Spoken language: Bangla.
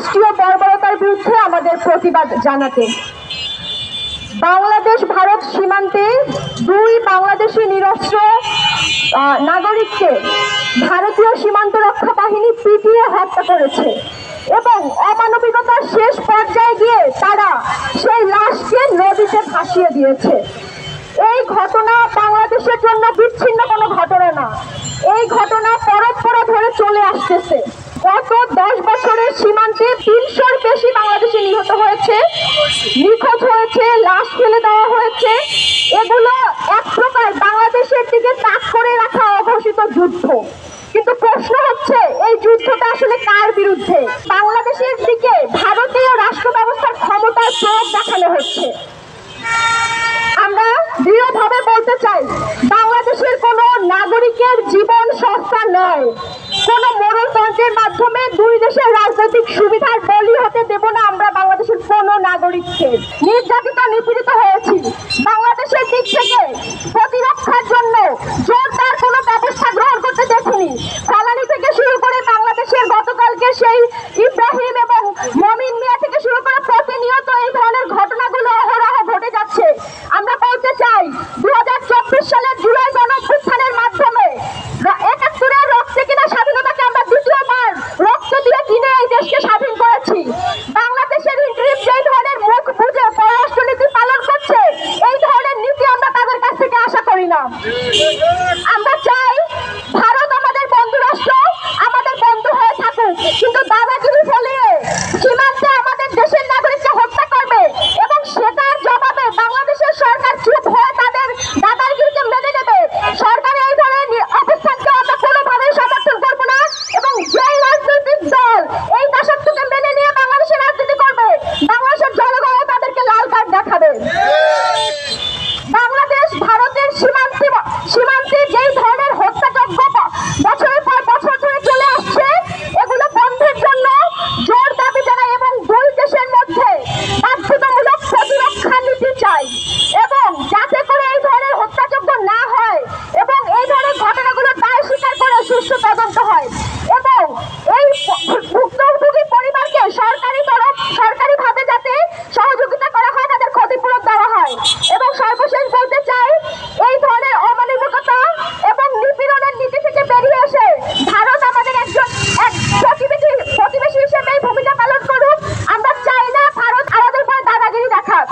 রাষ্ট্রীয় বর্বরতার বিরুদ্ধে আমাদের প্রতিবাদ জানাতে। বাংলাদেশ ভারত সীমান্তে দুই বাংলাদেশি নিরস্ত্র নাগরিককে ভারতীয় সীমান্ত রক্ষা বাহিনী পিটিয়ে হত্যা করেছে এবং অমানবিকতার শেষ পর্যায়ে গিয়ে তারা সেই লাশকে নদীতে ভাসিয়ে দিয়েছে। এই ঘটনা বাংলাদেশের জন্য বিচ্ছিন্ন কোনো ঘটনা না, এই ঘটনা পরম্পরা ধরে চলে আসতেছে। গত 10 বছরের সীমান্তে 300-র বেশি বাংলাদেশি নিহত হয়েছে, নিখোঁজ হয়েছে, লাশ ফেলে দেওয়া হয়েছে। এগুলো এক প্রকার বাংলাদেশের দিকে তাক করে রাখা অঘোষিত যুদ্ধ। কিন্তু প্রশ্ন হচ্ছে, এই যুদ্ধটা আসলে কার বিরুদ্ধে? বাংলাদেশের দিকে ভারতীয় রাষ্ট্র ব্যবস্থার ক্ষমতার প্রয়োগ দেখানো হচ্ছে। আমরা দৃঢ়ভাবে বলতে চাই, বাংলাদেশের কোনো নাগরিকের জীবন সস্তা নয়। কোন মোড়লতন্ত্রের মাধ্যমে দুই দেশের রাজনৈতিক সুবিধার বলি হতে দেব না আমরা বাংলাদেশের কোন নাগরিককে। নির্যাতিত নিপীড়িত হয়েছি, বাংলাদেশের দিক থেকে প্রতিরক্ষার জন্য জোরদার কোনো ব্যবস্থা গ্রহণ করতে দেখিনি। ফলানি থেকে শুরু করে বাংলাদেশের গতকালকে সেই ইব্রাহিম এবং মমিন মিয়া থেকে শুরু করে প্রতিনিয়ত এই ধরনের ঘটনাগুলো অহরহ ঘটে যাচ্ছে। আমরা বলতে চাই, 2024 সালের জুলাই গণঅভ্যুত্থানের মাধ্যমে 71-এর রক্তে কিনা স্বাধীনতাকে আমরা দ্বিতীয়বার রক্ত দিয়ে কিনে এই দেশকে স্বাধীন করেছি। বাংলাদেশের ইন্টারিম যেই ধরনের মুখ বুঝে পররাষ্ট্রনীতি পালন করছে, এই ধরনের নীতি আমরা তাদের কাছ থেকে আশা করি না। আমরা চাই ভারত আমাদের বন্ধু রাষ্ট্র, আমাদের বন্ধু হয়ে থাকুক, কিন্তু দাদাগিরি ফলিয়ে সীমান্তে আমাদের দেশের নাগরিককে হত্যা করবে এবং সেটার জবাবে বাংলাদেশের সরকার চুপ হয়ে তাদের দাদাগিরিকে মেনে নেবে। সরকারের এই ধরনের অবস্থানকে আমরা কোনোভাবেই সমর্থন করবো না এবং যেই রাজনৈতিক দল এই দাসত্বকে মেনে নিয়ে বাংলাদেশের রাজনীতি করবে, বাংলাদেশের জনগণ তাদেরকে লাল কার্ড দেখাবে। বাংলাদেশ ভারতের সীমান্তে যেই ধরনের হত্যাযজ্ঞ বছরের পর বছর ধরে চলে আসছে, এগুলো বন্ধের জন্য জোর দাবি জানাই এবং দুই দেশের মধ্যে বাধ্যতামূলক প্রতিরক্ষা নীতি চাই এবং যাতে করে এই ধরনের হত্যাযজ্ঞ না হয় এবং এই ধরনের ঘটনাগুলো দায় স্বীকার করে সুষ্ঠু তদন্ত হয় এবং এই ভুক্তভোগী পরিবারকে সরকারিভাবে যাতে সহযোগিতা করা হয়, তাদের ক্ষতিপূরণ দেওয়া হয়। এবং সর্বশেষ বলতে চাই, এই ধরনের অমানবিকতা এবং নিপীড়নের নীতি থেকে বেরিয়ে এসে ভারত আমাদের এক প্রতিবেশী হিসেবে ভূমিকা পালন করুক। আমরা চাই না ভারত আমাদের উপর দাদাগিরি দেখাক।